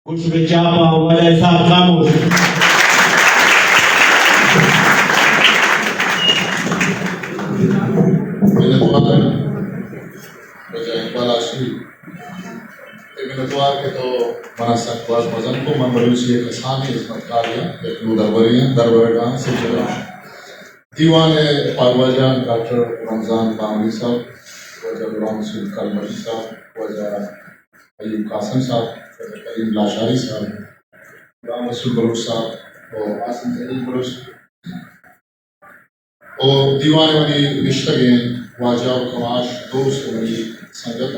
कुछ विचापा वाले साहब खामोश Eventual que to manasa kuas mazan ko manbalusi kasani ismat kaliya eklu darbariyan darbargan se jala दीवाने पारवाजान doctor Ramzan बामरी साहब वजह गुलाम रसूल कलमरी साहब वजह अयूब कासिम साहब वजह करीम लाशारी साहब गुलाम रसूल बलूच साहब और आसिम सईद बलूच और दीवाने वाली रिश्ते वाजा और कमाश दोस्त वाली संगत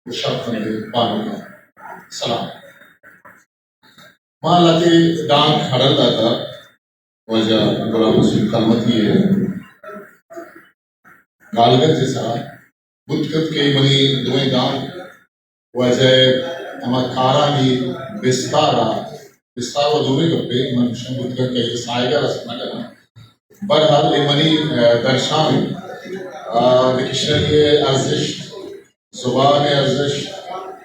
मुशक्कत पानी का सलाम मां लाते डांग हड़ल दाता वजह गुलाम रसूल कलमती है गालगत जैसा बुद्धकत के मनी दुए दान वजह हमार कारा की विस्तार व दुए कपे मन बुद्धकत के साइगा रसना करना बरहाल ये मनी दर्शान डिक्शनरी अर्जिश जुबान अर्जिश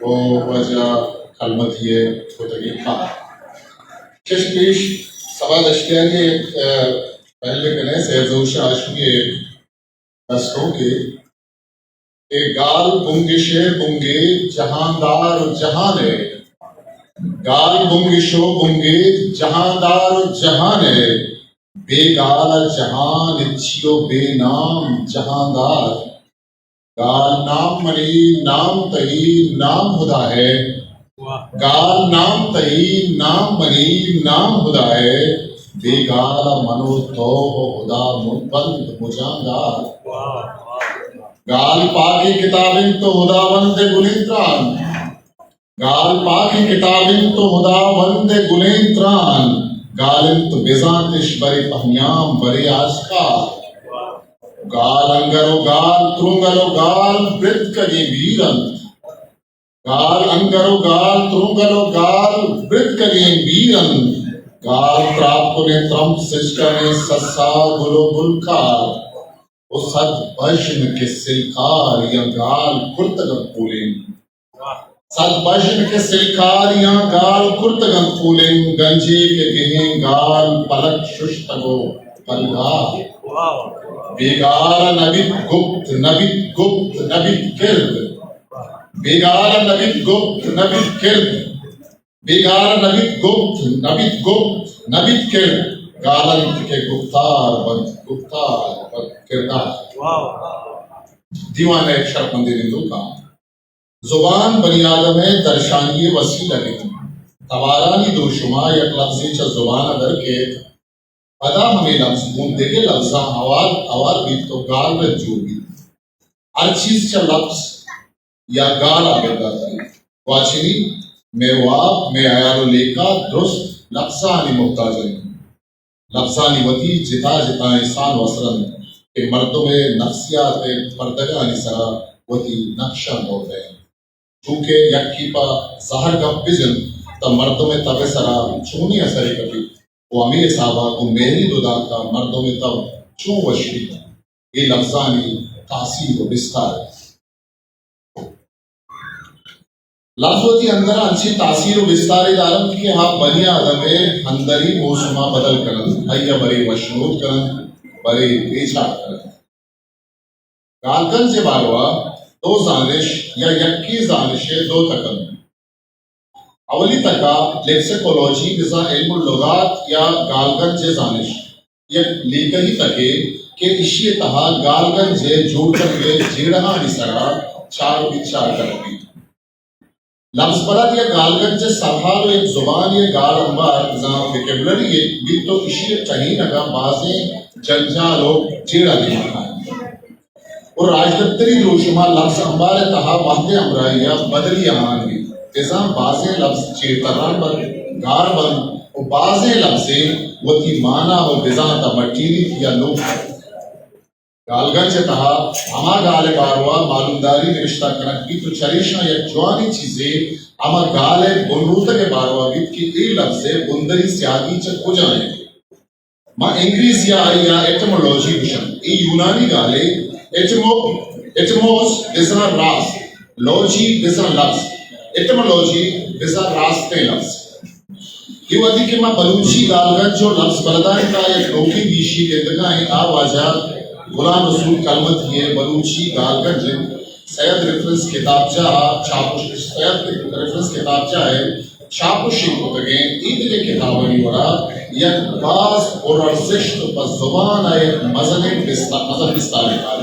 वो वजह कलमती है छोटे खा चश्मेश सवाल अश्किया के पहले कने से जोश आशमी दस्तों के गाल बुंगिशे बुंगे जहांदार जहाने गाल बुंगिशो बुंगे जहांदार जहाने बेगाल जहान इच्छियो बेनाम जहांदार गाल नाम मनी नाम तही नाम खुदा है गाल नाम तही नाम मनी नाम खुदा है बेगाल मनो तो खुदा मुबंद मुजांगार गाल पाकी किताबिन तो खुदावंद गुलिंत्रान गाल पाकी किताबिन तो खुदावंद गुलिंत्रान गालिन तो बेजांतिश बरे पहनियाम बरे आस्कार गाल अंगरो गाल त्रुंगलो गाल वृद्ध कजी वीरन गाल अंगरो गाल त्रुंगलो गाल वृद्ध कजी वीरन गाल प्राप्त ने त्रम सिस्टर ने सस्सा गुलो गुलकार वो सद बशन के सिलकार या गाल कुर्तगम फूलें सद बशन के सिलकार या गाल कुर्तगम फूलें गंजे के गेहें गाल पलक शुष्तगो पलगार बेगार नबित गुप्त किर्द बेगार नबित गुप्त किर्द गालंत के गुप्तार किरदार दीवान एक शर्मंदी निंदू का जुबान बनी आदम है दर्शानी वसी लगे तवारानी दो शुमा एक लफ्ज़ी च जुबान अगर के अदा हमें लफ्ज़ मुंदे के लफ्ज़ा आवाज़ भी तो गाल में जो भी हर चीज़ च लफ्ज़ या गाल आगे दाता वाचिनी में आयारो लेका दुरुस्त लफ्ज़ानी मुक्ताजन लफ्ज़ानी वती जिता जिता इंसान वसरन के मर्दों में नफ्सियात पर्दगानी सरा वती नक्शा होते हैं चूँकि यक्की पा ज़हर का बिजन तब मर्दों में तबे सरा चूनी असरे कभी वो अमीर साहबा को मेरी दुदा का मर्दों में तब चूं वशी ये लफ्ज़ानी तासीर व विस्तार लफ्ज़ों अंदर अच्छी तासीर विस्तार दारम कि हाँ बनी आदम में अंदरी मौसमा बदल करन हया बरे मशरूत करन बरे पेशा करन गालगन से बारवा दो जानिश या यक्की जानिशे दो तकन अवली तका लेक्सिकोलॉजी बिजा इल्मुल लुगात या गालगन से जानिश ये लेकही तके के इशिये तहा गालगन से जोड़ करके जेड़हा निसरा चार विचार करती लफ्ज़ बलद या गालगन से सहार एक जुबान ये गाल अंबार जाम वोकैबुलरी ये भी तो इशिये चाहिए नगा बाज़े जंजालो जेड़ा दिमाग और राजदत्तरी रोशमा लफ्ज़ अंबार तहा वाहदे अमराइया बदली आमान भी तेज़ाम बाज़े लफ्ज़ चेतरान पर गार बन और बाज़े लफ्ज़े वती माना और बिज़ाता मटीरी या लोग गालगन से तहा अमा गाले बारवा मालूमदारी रिश्ता करक की तो चरिशा या जवानी चीजें अमा गाले बुनरूत के बारवा बीत की ए लफ्ज़े बुंदरी स्यागी च हो जाएंगे मां इंग्लिश या एटमोलॉजी विषय ए यूनानी गाले एटमोस बिजरा रास लॉजी बिजरा लफ्ज़ एटमोलॉजी बिजा रास्ते लफ्ज ये वदी के मा बलूची गालगंज जो लफ्ज बलदान का एक नोकी बीशी के दगा है आवाजा गुलाम रसूल कलमत ये बलूची गालगंज सैयद रेफरेंस किताबचा छापुश सैयद रेफरेंस किताबचा है छापुशी को तगे ईद के किताबनी वड़ा या बाज और अर्जिश तो बस जुबान है मजन विस्तार का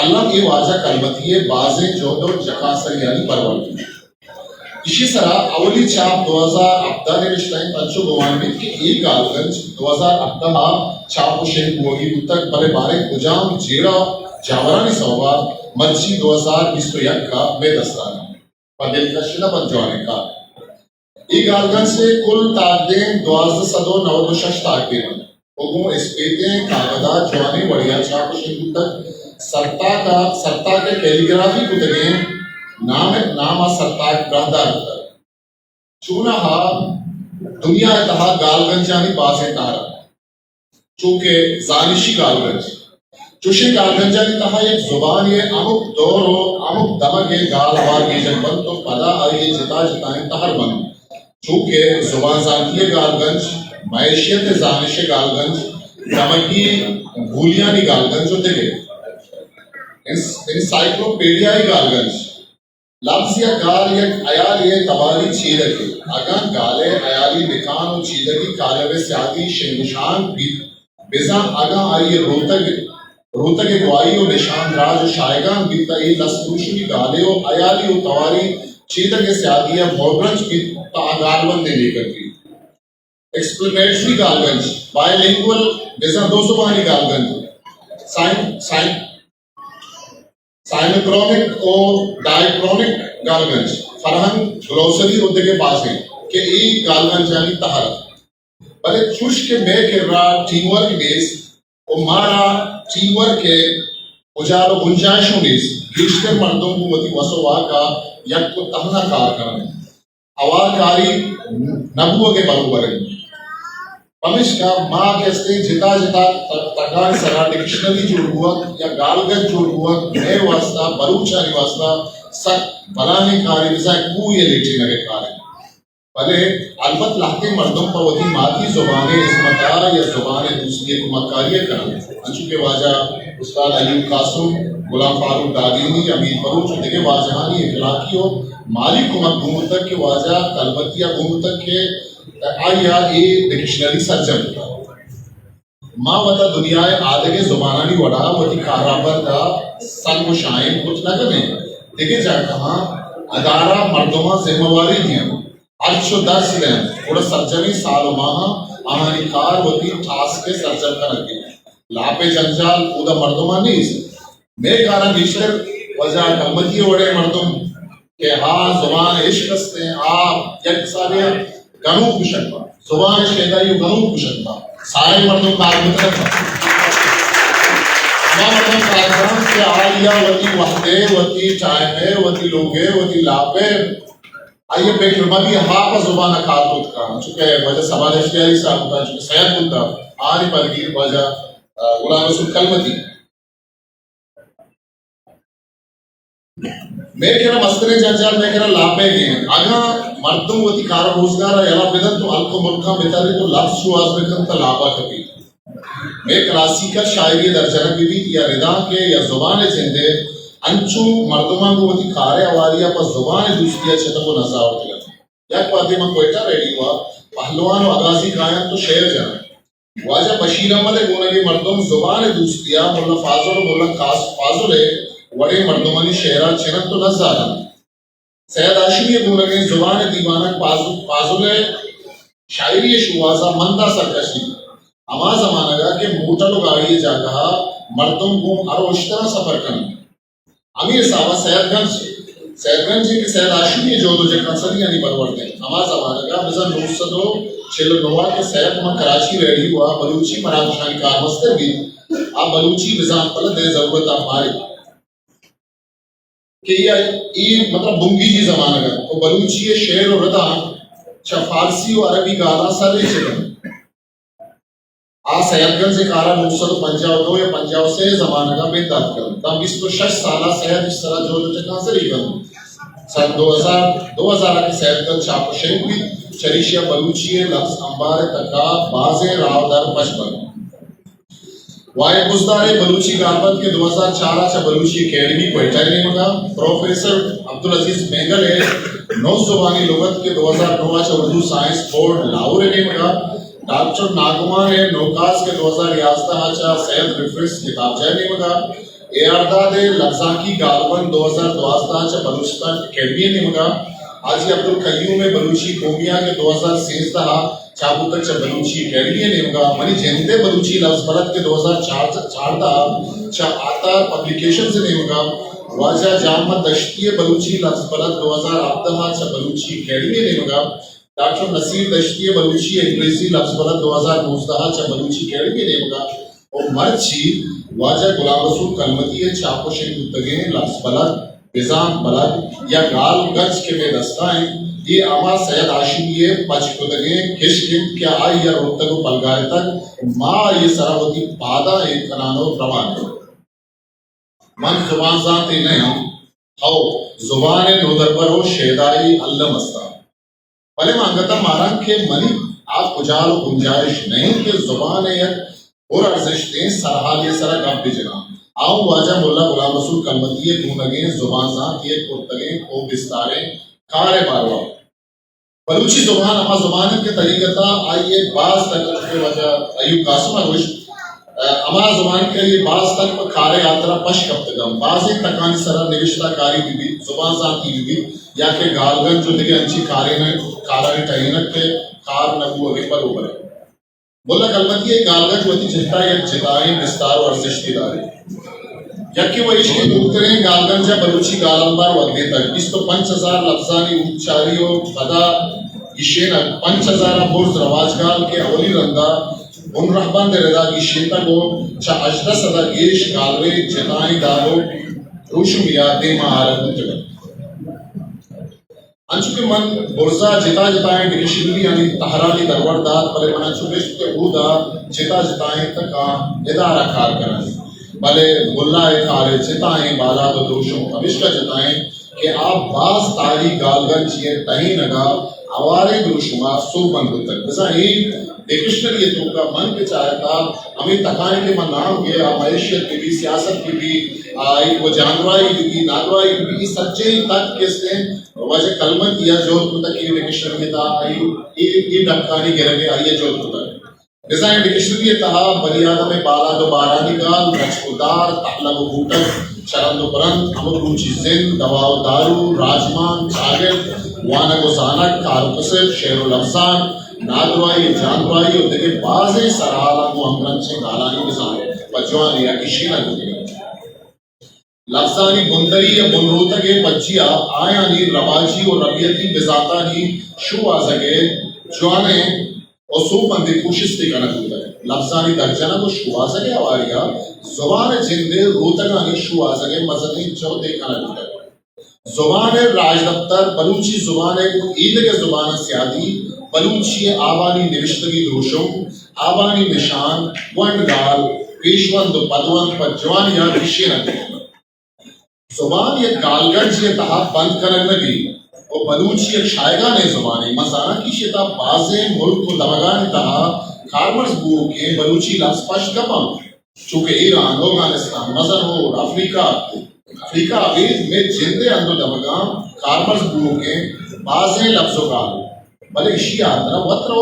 अल्लाह की वाजा कलमती बाजे जोदो जकासर यानी परवर इसी तरह अवली छाप 2018 ने रिश्ताइन पंचो गवानवित के एक गालगंज 2018 छाप शेख मोगी तक बड़े बारे गुजाम जेड़ा जावरानी सौवा मर्ची 2021 का बेदस्ताना पर दिलकशिदा पंजवाने का एक गालगंज से कुल ताकदें 1296 ताकदें ओगो स्पेते कागदा जवानी बढ़िया छाप शेख तक सत्ता के कैलीग्राफी को तगे नाम सत्ता ब्रहदार चूना हा दुनिया तहा गालगंज यानी बासे तारा चूंकि जानिशी गालगंज चुशी गालगंज यानी तहा एक जुबान ये अमुक दौर हो अमुक दमक ये गालवार ये जब तो पदा ये जिता जिताएं तहर बन चूंकि जुबान जानती गालगंज मैशियत जानिश गालगंज दमकी भूलियानी गालगंज जो देखे एनसाइक्लोपीडिया ही गालगंज लफ्ज या गाल या अयाल ये तबारी चीदकी अगन गाले अयाली निकान और चीदकी कालवे स्यादी शेंगुशान बिजा अगा आई रोतक ग्वाई और निशान राज शायगान बीता ये लस्तूशी गाले और अयाली और तवारी चीदक स्यादी या भोगरंज की तागालवन ने लेकर की एक्सप्लेनेटरी गालगंज बायलिंगुअल बिजा 200 गालगंज साइनोक्रॉनिक और डायक्रॉनिक गालगंज फरहंग ग्लोसरी होते के पास है कि एक गालगंज यानी तहरत भले चुश के मैं के रा टीमवर्क बेस और मारा टीमवर्क के उजारो गुंजाइशों बेस रिश्ते मर्दों को मती वसोवा का यक को तहना कार करने आवाकारी नबुओं के बरूबर है पमिश का माँ कैसे जिता जिता तकान सरा डिक्शनरी जोड़ हुआ या गालगंज जोड़ हुआ नए वास्ता बलूचारी वास्ता सक बनाने कार्य विजा कू ये लेटे लगे कार्य भले अलबत लाके मर्दों पर वही मादी जुबाने इसमता या जुबाने दूसरी को मकारिया करने अंशु के वाजा उस्ताद अली कासुम गुलाम फारूक दादीनी अमीर बरूच देखे वाजहानी इखलाकी हो मालिक कुमत घूमतक के वाजा कलबतिया घूमतक के आया ये डिक्शनरी सर्जन का माँ बता दुनिया आधे के जुबाना नहीं वड़ा वही काराबर का सन मुशाइन कुछ न करने देखे जा कहाँ अदारा मर्दोमा जिम्मेवारी दिया अर्शो 10 लें थोड़ा सर्जनी सालों माह आहानी कार वही टास्क के सर्जन का रखी लापे जंजाल उदा मर्दोमा नहीं मैं कारण विशर वजह कमती वड़े मर्दोम के हाँ जुबान इश्क से आप यक सारे गनू कुशनबा जुबान शेदाई गनू कुशनबा सारे मर्दों का मतलब मर्दों का काम के आलिया वती वहदे वती टाइमे वती लोगे वती लापे आइए बेकरमा भी हाँ पर जुबान खातूत का चुके वजह सवाल इश्तियारी साहब का चुके सैयद मुद्दा आनी परगीर वजह गुलाम रसूल कलमती मैं कह रहा मस्करे जंजाल मैं कह रहा लापे गए आगा मर्दों वती कार रोजगार याला बेदन तो अल्को मुल्का बेतारे तो लफ्ज शुआज में कम लापा कभी मैं कराची का शायरी दर्जन बीबी या रिदा के या जुबान जिंदे अंचू मर्दों को वती कारे अवारिया पर जुबान दूसरी छत को नजावर दिया या पाते में कोयटा रेडी हुआ पहलवान और अगाजी कायम तो शेर जाना वाजा बशीर अहमद गोनगी मर्दों जुबान दूसरिया मुल्ला फाजुल मुल्ला खास फाजुल है वड़े मर्दोमानी शहरा चिरत तो नजारा सैयद आशिमी बोलने जुबान दीवाना पाजुल शायरी शुआजा मंदा सरकशी अमा जमाना का के मोटर गाड़ी जा कहा मर्दों को हर उश्तरा सफर करना अमीर साहब सैयदगंज के सैयद आशिमी जो दो जगह सदी यानी परवरते अमा जमाना का मिज़न 909 के सैयद में कराची रेडी हुआ बलूची मराठशान का मस्तर भी आप बलूची निजाम पलट दे जरूरत हमारी कि ये मतलब बुंगी की जमाना का तो बलूची शेर और रदा फारसी और अरबी गाला सारे चलन आ सैयदगंज से कारा 952 या 55 से जमाना का बेदात कर तब 26 साल सैयद इस तरह जो चका से कर सन 2000 की सैयद चापशेन भी चरिशिया बलूची लफ्ज अंबार तका बाजे रावदार पचपन वाय बुजदारे बलूची गारबत के 2004 चा बलूची अकेडमी क्वेटा ने मगा प्रोफेसर अब्दुल अजीज मेंगल है नौ जुबानी लुगत के 2009 चा उर्दू साइंस बोर्ड लाहौर ने मगा डॉक्टर नागमान है नौकास के 2011 चा सैयद रिफरेंस किताब ने मगा एआरदादे लफ्जाकी गालबन 2012 चा बलूचिस्तान अकेडमी ने मगा हाजी अब्दुल कयूम में बलूची कोमिया के 2013 चाबुक चा बलूची अकेडमी ने मगा मनी जेंदे बलूची लफ्ज बलद के 2004 चा आता पब्लिकेशन से ने मगा वाजा जामा दश्तिये बलूची लफ्ज बलद 2018 चा बलूची अकेडमी ने मगा डॉक्टर नसीर दश्तिये बलूची अंग्रेजी लफ्ज बलद 2019 चा बलूची अकेडमी ने मगा और मर्ची वाजा गुलाम रसूल कलमती है चापोशेन गुत्तगे लफ्ज बलद बिजान बलद या गाल गज के में दस्ताएं ये आमा सैयद आशिमिये पचकुदगे किशकिन क्या आई या रोतगो पलगाए तक माँ ये सरावती पादा एक कनानो प्रमाण मन जुबान जाते नहीं हम हाउ जुबान नोदर पर हो शेदाई अल्लाह मस्ता भले मांगता मारन के मनी आप उजाल गुंजाइश नहीं कि जुबान है और अर्जिशते सरहाल ये सरा गप बिजना आओ वाजा मुल्ला गुलाम रसूल कलमती नूनगे जुबान जात ये कुर्तगे को बिस्तारे कारे बारवा बलूची जुबान अमा जुबान के तरीक़ता आइए बाज तक के वजह अयूब कासिम अगुश अमा जुबान के लिए बाज तक खारे यात्रा पश कप्तगम बाजी तकान सरा निविश्ता कारी बीबी जुबान जाती बीबी या के गालगन जो दिखे अंची खारे ने खारा ने तहीनक के खार नबू अगे पर ऊपर मुल्ला कलमती गालगन जो जिता या जिताएं विस्तार और अर्जिश्तेदारी यक्की वही के दूतरें गालगन जा बलूची गालंबार वगैरह तक इस तो 5000 लफ्जानी उच्चारियों बदा इशेन 5000 बुर्ज रवाजगाल के अवली रंदा उन रहबन दे रदा की शेता को चा अजदा सदा गेश गालवे जिताएं दारो रूशु यादे महारत जगत अंचुके मन बुर्जा जिता जिताएं डिक्शनरी यानी तहराली दरवरदार पले मना चुके के उदा जिता जिताएं तक इदारा कार करना भले मुल्ला खारे जिताएं बाला तो दोषों अविष्का जिताएं कि आप बाज तारी गालगन चिए तही नगा आवारे दुरुशुमा सुरबन तक जैसा एक डिक्शनरी तो का मन के चाहता हमें तकाएं के मन नाम के मैशियत की भी सियासत की भी एक वो जानवाई की भी नागवाई की भी सच्चे तक किसने वजह कलमत या जोधपुर तक ये डिक्शनरी था ये डक्कानी गिरने आइए जोधपुर तक डिजाइन डिक्शनरी तहा बनियाद में बाला दो बारानी गाल रचकुदार ताला वो बूटक चरंदो परंत अमर रूची जिन दवाओ दारू राजमान चागिर वाना को सानक कारुकसिर शेरुल अफसान नादवाई जानवाई और देखे बाजे सराला को अमरन से गालानी बिजान बजवान या किशीना गुजरे लफ्जानी बुंदरी या बुनरूता के बच्चिया आयानी रवाजी और रबियती बिजाता ही शु आ सके जवाने और सो बंदे कोशिश ते करना होता है लफ्जानी दर्जना को शु आ सके आवारिया जुबान जिंदे रोतगानी शु आ सके मजनी जो देखना होता है जुबान राज दफ्तर बलूची जुबान को ईद के जुबान सियादी बलूची आवानी निविश्तगी दोषों आवानी निशान वंडगाल पेशवंद पदवंत पजवान या विषय जुबान ये गालगंज ये तहा बंद करने लगी और बलूची एक शायगा ने जुबानी मसाना की शिता बाजे मुल्क को दमगान तहा खारमर्स बू के बलूची लफ्ज पश कपम चूंकि ईरान अफगानिस्तान मजर हो अफ्रीका अवेद में जिंदे अंदो दमगाम खारमर्स बू के बाजे लफ्जों का भले शिया तरह वत्रो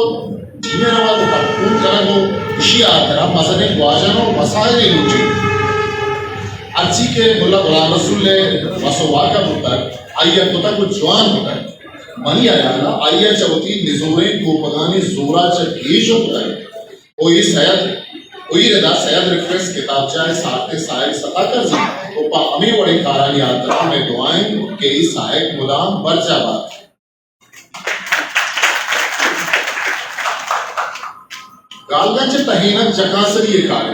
जीने रवा तो पटकून करगो शिया तरह मसले ग्वाजनो मसाइल लूची अर्ची के मुल्ला गुलाम रसूल ने मसवा का मुतक आइया कुता को जवान मुतक मनी आया ना आइया चौथी निजोरे को पगाने जोरा चेशो मुतक ओ ये सैयद ओ ये रदा सैयद रिक्वेस्ट किताब चाहे साथे साइक सता कर जी तो पा हमें बड़े कारण यात्रा में दुआएं के इस साइक मुदाम बरजाबाद गालगंज तहीनक जकासरी ये कार्य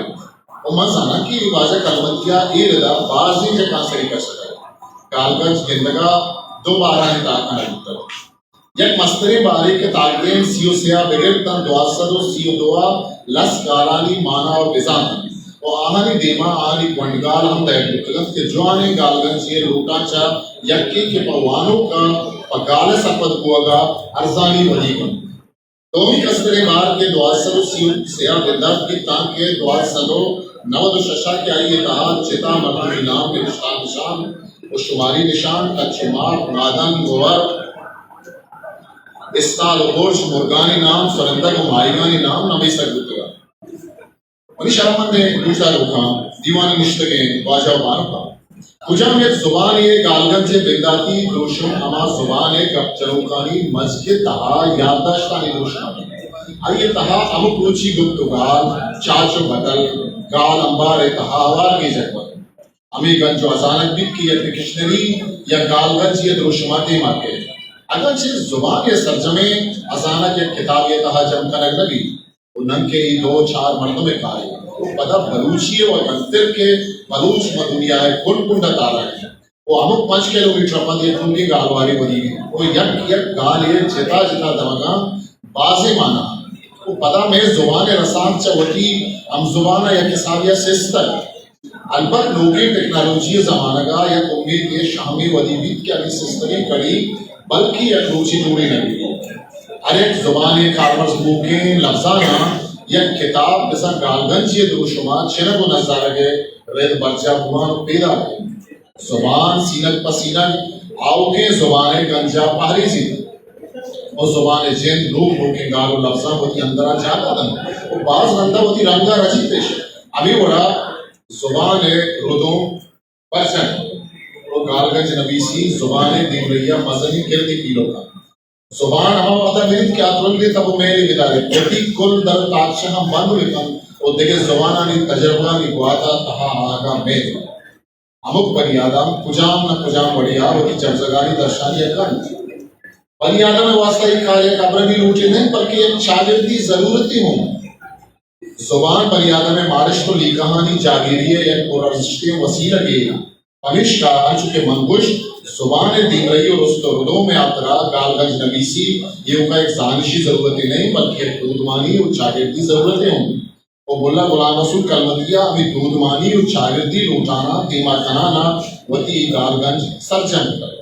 और मसाना की वाजा कलमतिया ये रदा बाजी जकासरी कर सका गालगंज जिंदगा दोबारा ने ताकना लगता यक मस्तरे बारे के ताकदें सीओ सिया बगैर तन दुआसदो सीओ दुआ लस गालानी माना और बिजान वो आहानी देमा आहानी क्वंडगाल हम दैवुकलत के जवाने गालगंज ये लोटाचा यक्के के पवानों का पगाले सपद कुआगा अर्जानी वजीगम दोमी कसरे मार के द्वासरो सिया विदात की तां के द्वासरो नवद शशा के आइए कहा चिता मरहमी नाम के निशान वो शुमारी निशान कच्चे मार नादन गोवर इस्ताल गोश मुर्गानी नाम सुरंदर को माईगानी नाम नमी सगुतगा वनी शर्मंदे दूसरा रुखा दीवान निश्तगे बाजा मारका कुजा में जुबान ये गालगंज से बिंदाती दोषों हमा जुबान है कब चरुकानी मस्जिद तहा याददाश्तानी दोषानी आइए तहा अमुक रुचि गुप्तगाल चाचो बदल गाल अंबार तहा आवार की जगह अमीगंज जो अचानक भी की एक डिक्शनरी या गालगंज ये दोषमाते माके अगर से जुबान ये सरजमे अचानक एक किताब ये तहा जमकर लगी उन्नन के ही 2-4 मर्दों में कहा वो पता बलूची और मंदिर के बलूच में दुनिया है कुंडा तारा है वो अमुक 5 किलोमीटर पर ये उनकी गालवारी बनी है वो यक गाल ये जिता दमगा बाजे माना वो पता में जुबान रसाम चवती हम जुबान या किसाबिया सिस्तर अलबत् लोगे टेक्नोलॉजी जमाना का या उम्मीद के शामी वदीबीत के अभी सिस्तरी कड़ी बल्कि एक रुचि दूरी नहीं अरे जुबान कार्मस बुके लफ्जाना या किताब जैसा गालगंज ये दोशुमार चिन्ह को नजर के रेद बच्चा बुमान पैदा जुबान सीनक पसीनक आओगे जुबान गंजा पहरी सी और जुबान जिन रूप होके गालो लफ्जा होती अंदर जाता था वो बाज रंदा होती रंगा रचितेश अभी बड़ा जुबान रुदों परचन वो गालगंज नबीसी जुबान दिमरिया मजनी गिरती पीलो का जुबान हम पता मिलत क्या तुरंत तब मेरे विदारे प्रति कुल दर ताक्ष हम बंद लिखन और देखे जुबान ने तजर्बा नि गुआता तहा आगा में अमुक बनियादम कुजाम न कुजाम बढ़िया वो की जगजारी दर्शानी अकन बनियादम में वास्ता ही कार्य कब्र भी लूटे नहीं बल्कि एक शागिर्दी जरूरती हूं जुबान बनियादम में मारिश तो ली कहानी जागीरी है एक पुरस्ते वसीला के अनिश्का चुके मंगुश जुबान दीन रही और उस रुदों में आतरा गालगंज नबीसी ये उनका एक जानशी जरूरतें नहीं बल्कि एक दूधमानी और शागिर्दी जरूरतें होंगी वो बोला गुलाम रसूल कलमतिया अभी दूधमानी और शागिर्दी लूटाना दीमा कनाना वती गालगंज सरजन कर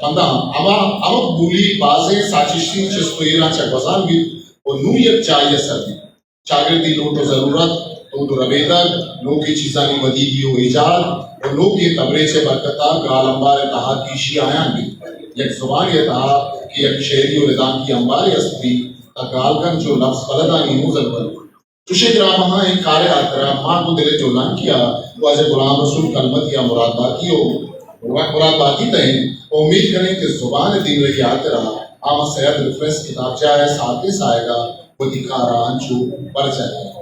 पंदा अमा अमक बुली बाजे साचिशी चिस्पीरा चकवजान भी वो नूयत चाहिए सर्दी शागिर्दी लूटो जरूरत तो रबेदर लोग की चीज़ानी वदी की हो इजाद और लोग ये तबरे से बरकता गालंबार तहा की शी आया भी एक जुबान ये तहा कि एक शेरी और इदान की अंबार अस्ती गालगन जो लफ्ज़ फलदानी मुज़ल्वल तुशे ग्राम हाँ एक कार्य आतरा माँ को दिले जो लान किया वो आज गुलाम रसूल कलमत या मुराद बाकी हो मुराद बाकी तय उम्मीद करें कि जुबान दिन रही आतरा आमा सैयद रिफरेंस किताब चाहे साथ आएगा वो दिखा रहा अंचू पर जाएगा